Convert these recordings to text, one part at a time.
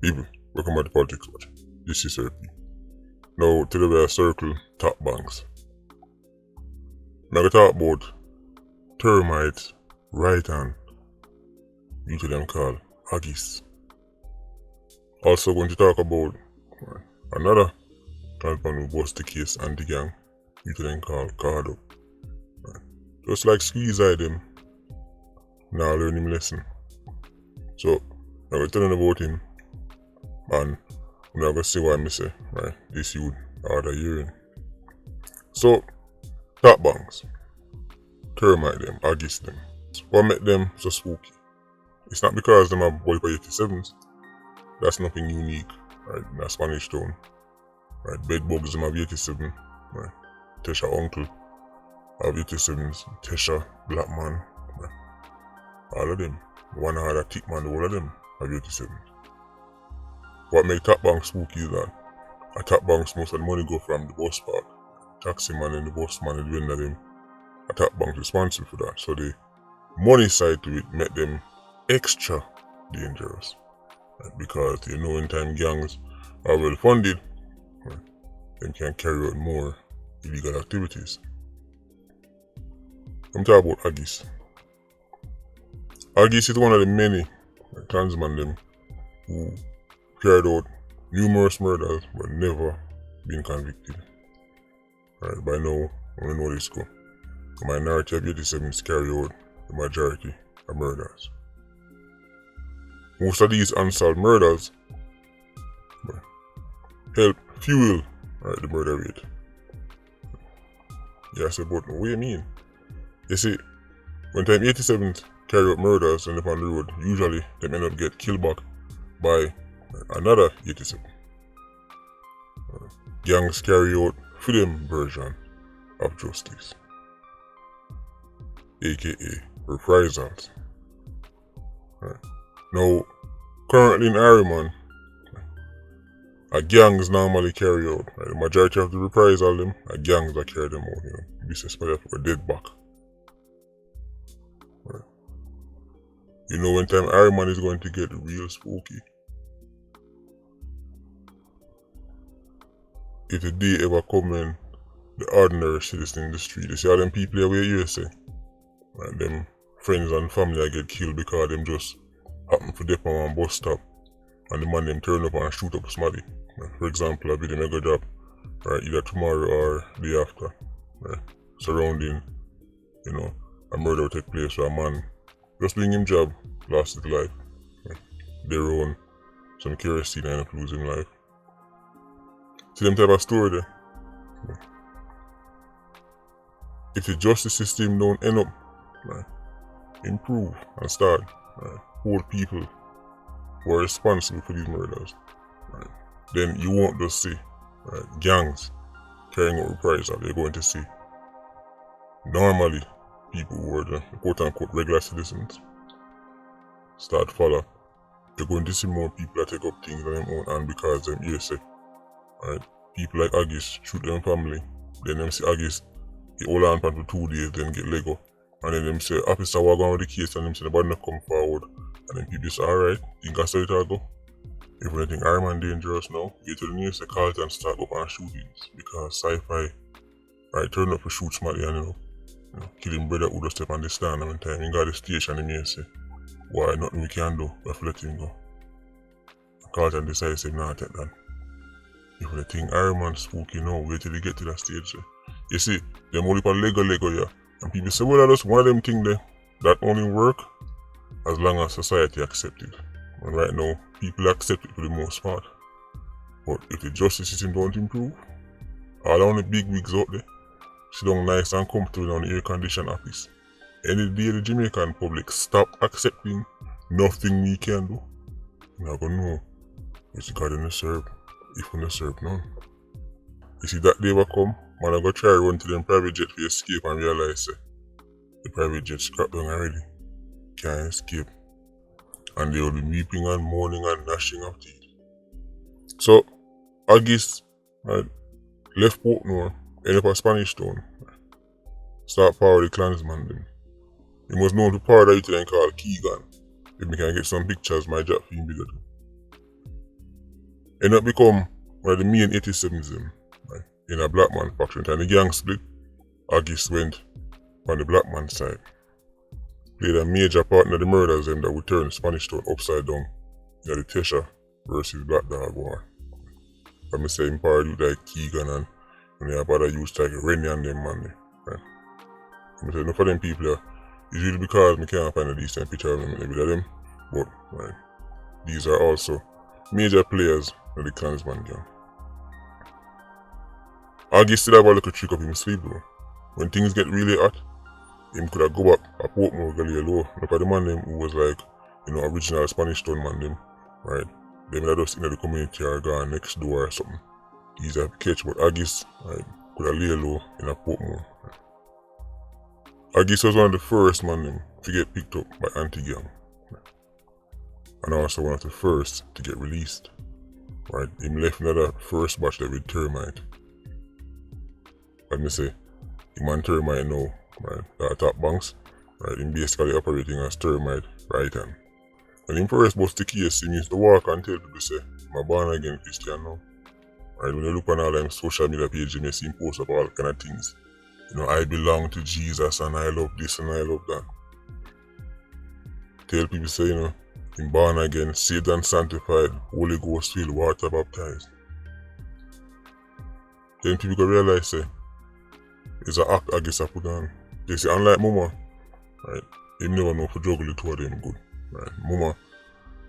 People, welcome to the Politricks watch. This is RP. Now, today we are circle top banks. I'm going to talk about Termite, right hand, usually them called Haggis. Also going to talk about another transman who bust the case and the gang, usually them called card up. Just like squeeze eye them, now learn him lesson. So, I'm going to tell them about him. And I'm not gonna say what I say, right? This youth are the hearing. So, top banks, Termite them, Haggis them. What make them so spooky? It's not because them have boy by 87s. That's nothing unique, right? In a Spanish town, right? Bedbugs them have 87, right? Tesha uncle have 87s. Tesha black man, right? All of them. One had a thick man, all of them have 87s. What make top banks spooky is that at top banks most of the money go from the bus park. Taxi man and the bus man and the vendor them. A top bank responsible for that. So the money side to it make them extra dangerous. Right? Because you know in time gangs are well funded, right? Them can carry out more illegal activities. I'm talking about Haggis. Haggis is one of the many transman them who carried out numerous murders but never been convicted. Right, by now, we know this go. The minority of 87s carry out the majority of murders. Most of these unsolved murders help fuel the murder rate. Yeah, I said, but what do you mean? You see, when time 87s carry out murders and upon the road, usually they end up get killed back by another 87. Gangs carry out freedom version of justice, aka reprisals. Now, currently in Harriman, gangs normally carry out. The majority of the reprisal them are gangs that carry them out. This is especially for a dead back. You know when time Harriman is going to get real spooky. If the day ever come when the ordinary citizen in the street, you see all them people away USA, and them friends and family get killed because them just happen to dip on one bus stop and the man them turn up and shoot up somebody. For example, a video mega job, right, either tomorrow or the day after, right, surrounding, a murder will take place where a man just doing him job lost his life. Right? They run some kerosene and end up losing life. See them type of story there. If the justice system don't end up improve and start hold people who are responsible for these murders, then you won't just see gangs carrying out reprisal. You're going to see normally people who are the quote unquote regular citizens start follow. You're going to see more people that take up things on their own and because them hearsay. Right? People like Haggis shoot them family, then them see Haggis, he hold on for 2 days, then get Lego. And then them say, officer walk on with the case and them say nobody not come forward. And then people say, alright, think that's how it all go. If you think Iron dangerous now, get to the news, say call it and start up on shootings. Because sci-fi, turn up to shoot somebody and kill him brother who just step on the stand and one time he got the station and he say, why nothing we can do, we have to let him go. Call it and decide say, nah, take that. If you think Iron Man spooky now, wait till you get to that stage. You see, them only for Lego yeah. And people say, well, that's one of them things there that only work as long as society accepts it. And right now, people accept it for the most part. But if the justice system don't improve, all the big wigs out there sit down nice and comfortable on the air conditioned office. Any day the Jamaican public stop accepting nothing we can do, you're not gonna know it's God in the serve. If we don't serve none. You see that day will come, man I go try run to them private jet to escape and realize the private jet scrap down already. Can't escape. And they will be weeping and mourning and gnashing of teeth. So Haggis left Portmore, end up a Spanish town. Start power the clansman them. He was known to power that you then called Keegan. If we can get some pictures, my job for him bigger too. end up become one of the main 87s them, right? In a black man faction. And the gang split, Haggis went on the black man side. Played a major part in the murders them that would turn Spanish Town upside down in the Tesha versus Black Dawg war. I'm saying part youth like Keegan and they have other youths like Rennie and them man. Right? I'm saying enough of them people it's really because I can't find a decent picture of them with them. But right, these are also major players of the Klansman gang. Haggis still have a little trick up him sleep though. When things get really hot, him could have go back a Portmore Galley low. Look at the man them who was like, original Spanish Town man them, right? Them that just in the community are gone next door or something. He's a catch, but Haggis, right, could have lay low in a Portmore. Right? Haggis was one of the first man them to get picked up by anti-gang. Right? And also one of the first to get released. Right? Him left another first batch that with Termite. Let me say, him and Termite now, right, that top banks, right, him basically operating as Termite right hand. When him first bust the case, he used to walk and tell people say, I'm born again Christian now. Right, when you look on all them social media pages, you see him post up all kind of things. I belong to Jesus and I love this and I love that. Tell people say, him born again, saved and sanctified, Holy Ghost filled, water baptized. Then people can realize say, it's an act Haggis I put on. They say, unlike Mama, right, him never know for juggle it toward them good. Right, Mama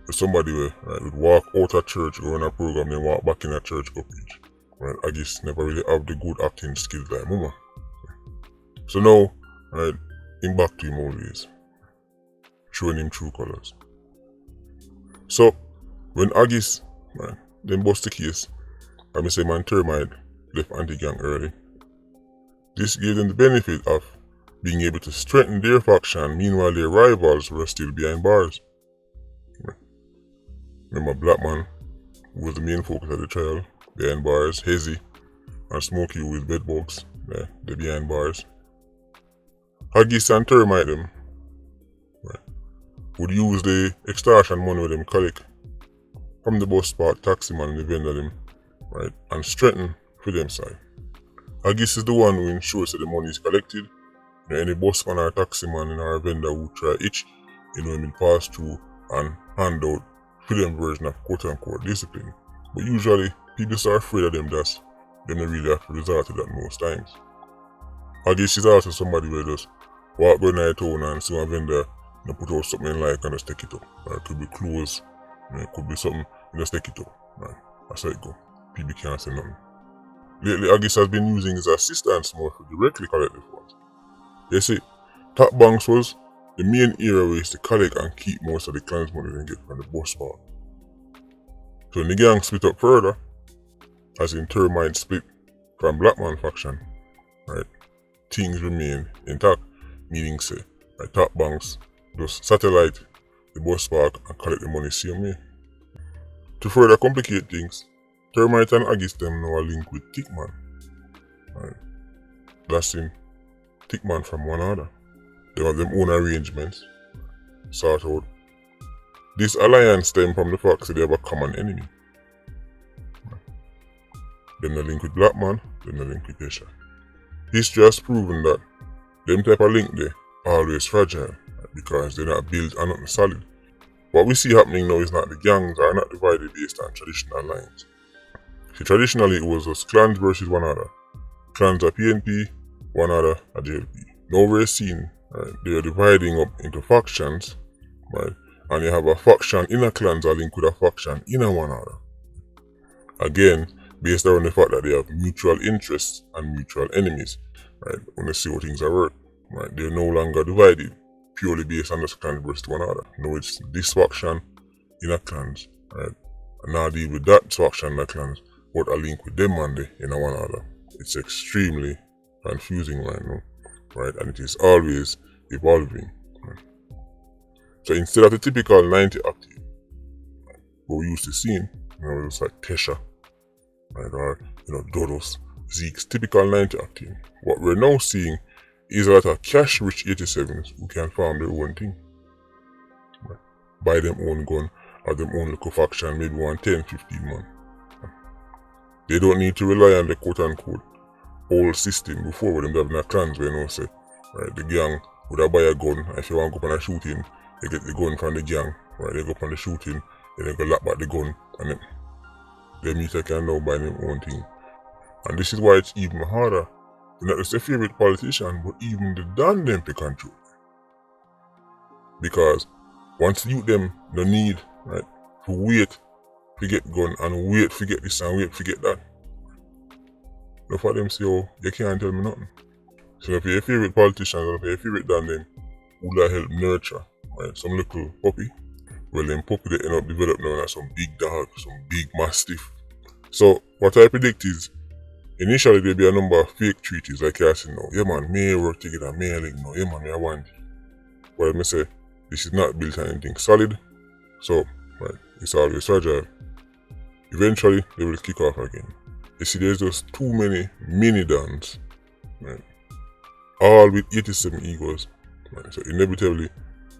is somebody where, right, would walk out of church, go on a program, then walk back in a church, go preach. Right, Haggis never really have the good acting skills like Mama. So now, right, him back to him always, showing him true colors. So, when Haggis, man, then bust the case, I say man Termite left anti-gang early. This gave them the benefit of being able to strengthen their faction, meanwhile their rivals were still behind bars. Remember Black Man, who was the main focus of the trial, behind bars, Hazy, and Smokey with bedbugs, they're behind bars. Haggis and Termite them, right, would use the extortion money with them collect from the bus park, taxi man and the vendor them, right, and strengthen for them side. Haggis is the one who ensures that the money is collected. Any bus man or taxi man in our vendor who try itch, him pass through and hand out for them version of quote unquote discipline. But usually people are afraid of them, that's them they really have to resort to that most times. Haggis is also somebody who just walk going to town and see a vendor put out something like and just take it up. Right? It could be clothes, it could be something, and just take it up. Right? That's how it go. People can't say nothing. Lately, Haggis has been using his assistants more to directly collect the funds. They say, top banks was the main area where to collect and keep most of the clans money they get from the bus park. So when the gang split up further, as in Termite split from Black Man faction, right, things remain intact, meaning say, right, top banks just satellite the bus park and collect the money same way. To further complicate things, Termite and Haggis them now are linked with Tickman. Right. Blasting Tickman from one another. They have them own arrangements, sort out. This alliance stem from the fact that they have a common enemy. Right. Then they link with Black Man, then they link with Tesha. History has proven that them type of link there are always fragile, right, because they're not built and not solid. What we see happening now is not the gangs are not divided based on traditional lines. See, traditionally it was just clans versus one another. Clans are PNP, one another are JLP. Now we're seeing, right, they are dividing up into factions, right, and you have a faction in a clans are linked with a faction in a one another. Again, based on the fact that they have mutual interests and mutual enemies, right, when they see how things are working, right, they're no longer divided purely based on this clan versus one another. No, it's this faction in a clans, right, and now deal with that faction in a clans, but a link with them and they in a one another. It's extremely confusing right now, right, and it is always evolving. Right? So instead of the typical 90 active, right, what we used to see, it's like Tesha, right, or Dodos, Zeke's typical 90 active. What we're now seeing is a lot of cash-rich 87s who can farm their own thing, right? Buy them own gun or them own little faction, maybe 1 10, 15 man. They don't need to rely on the quote-unquote old system before where them having a clans where you know say, right, the gang would have buy a gun, and if you want to go up on a shooting, they get the gun from the gang, right, they go up on the shooting, then they go lock back the gun, and them youth can now buy their own thing. And this is why it's even harder to not just their favorite politician, but even the damn them to control. Because once the youth them no need, right, to wait to get gun and wait to get this and wait to get that. Enough of them say, oh, you can't tell me nothing. So if your favorite politician or if your favorite damn them who will help nurture, right, some little puppy, well them puppy they end up developing now as some big dog, some big mastiff. So what I predict is initially there'll be a number of fake treaties like I said now. Yeah man, may work together, may link now, yeah man, I want. Well I say this is not built on anything solid. So right, it's always fragile. Eventually they will kick off again. You see there's just too many mini dons, right? All with 87 egos. Right? So inevitably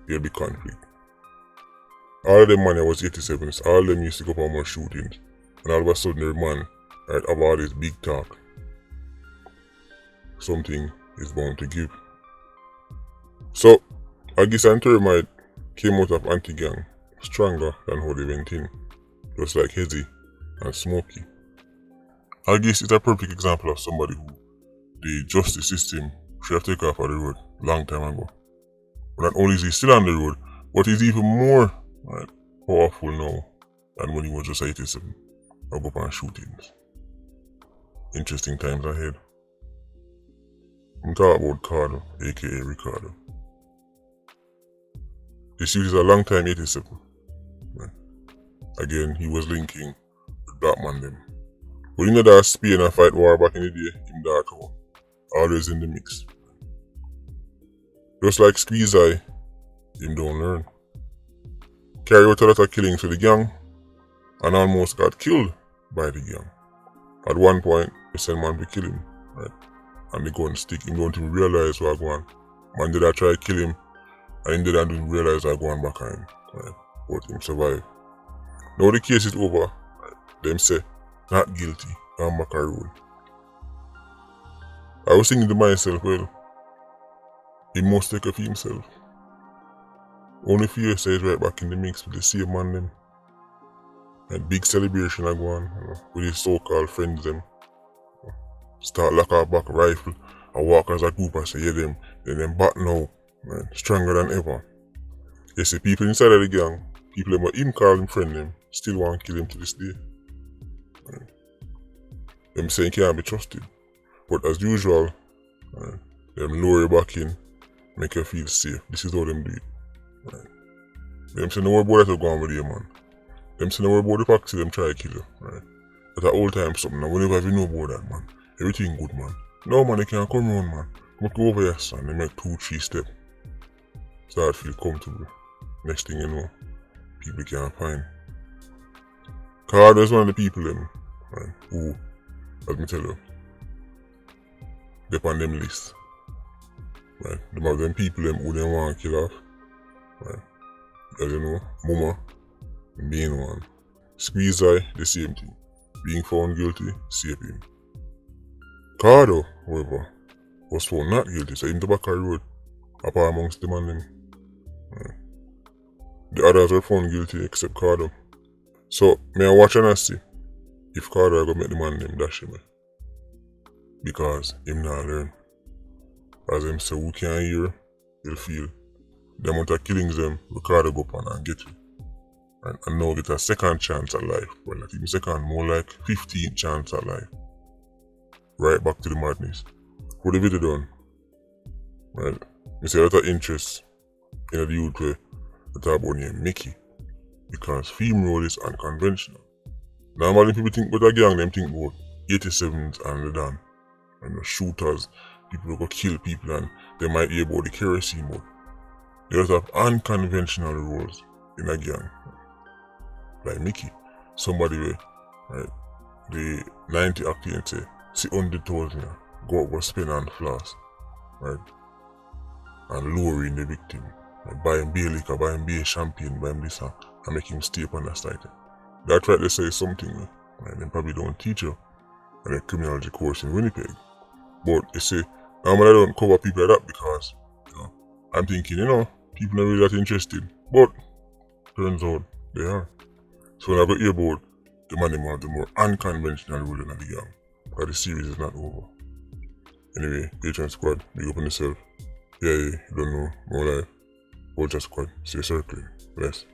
there'll be conflict. All of them man was 87s, all of them used to go up on more shootings. And all of a sudden their man, right, have all this big talk. Something is bound to give. So Haggis and Termite came out of anti-gang stronger than how they went in. Just like Hezzy and Smokey. Haggis is a perfect example of somebody who the justice system should have taken off of the road long time ago. But not only is he still on the road, but he's even more, right, powerful now than when he was just 87 or go on shootings. Interesting times ahead. I'm talking about Cardo, aka Ricardo. This youth is a long time 87. Right. Again, he was linking with Batman them. But you know that Spain and fight war back in the day, him that too. Always in the mix. Just like Squeeze Eye, him don't learn. Carry out a lot of killings for the gang and almost got killed by the gang. At one point, they sent man to kill him, right? And they go and stick him, don't even realize what going on. Man did I try to kill him and he didn't realize what going back on him, right? But him survive. Now the case is over, right? Them say, not guilty, I'm back on road. I was thinking to myself, well, he must take it for himself. Only fear says right back in the mix with the same man them. And big celebration I go on, you know, with his so-called friends them. Start lock our back rifle and walk as a group and say, yeah them, then them back now, man, stronger than ever. You see people inside of the gang, people them what him call him friend them, still want to kill him to this day. Right. Them saying can't be trusted. But as usual, right, them lower you back in, make you feel safe. This is how them do it. Right. Them say no worry about that go on with you, man. Them say no worry about the proxy them try to kill you. Right. That's an old time something, and whenever you know about that, man, everything good, man. No man, they can't come around, man. Come go over here, son. They make 2-3 steps. Start feel comfortable. Next thing you know, people can't find. Cardo is one of the people them, right, who, let me tell you, they on them list. Right. Them have them people them who they want to kill off. Right. As you know, Mama being one. Squeeze Eye, the same thing. Being found guilty, save him. Cardo, however, was found not guilty, so him to back on the road, apart amongst them and them. Right. The others were found guilty except Cardo. So, may I watch and I see if Cardo are going to make the man them dash him. Because him not learn. As him say, who can't hear, he'll feel. The amount of killings them, Ricardo go up and get you. And now get a second chance at life. Well, not even second, more like 15th chance at life. Right back to the madness. For the video done, right, I see a lot of interest in the youth where they talk about name Mickey. Because film role is unconventional. Normally people think about a gang, them think about 87s and the done. And the shooters, people who go kill people and they might hear about the kerosene, but they just have unconventional roles in a gang. Like Mickey, somebody where, right, the 90 acting and say, sit on the toes now, go up with spin and floss, right, and lowering the victim, like buy him beer liquor, buy him beer champagne, buy him this and make him stay up on the side. That right they say something, right, they probably don't teach you, and a criminology course in Winnipeg. But you see, normally I don't cover people like that because, I'm thinking, people are really that interested. But turns out they are. So when I got hear about the man who have the more unconventional role in the gang, because the series is not over. Anyway, Patreon Squad, big up on yourself. Yeah, you don't know, more life. Vulture Squad, stay circling. Bless.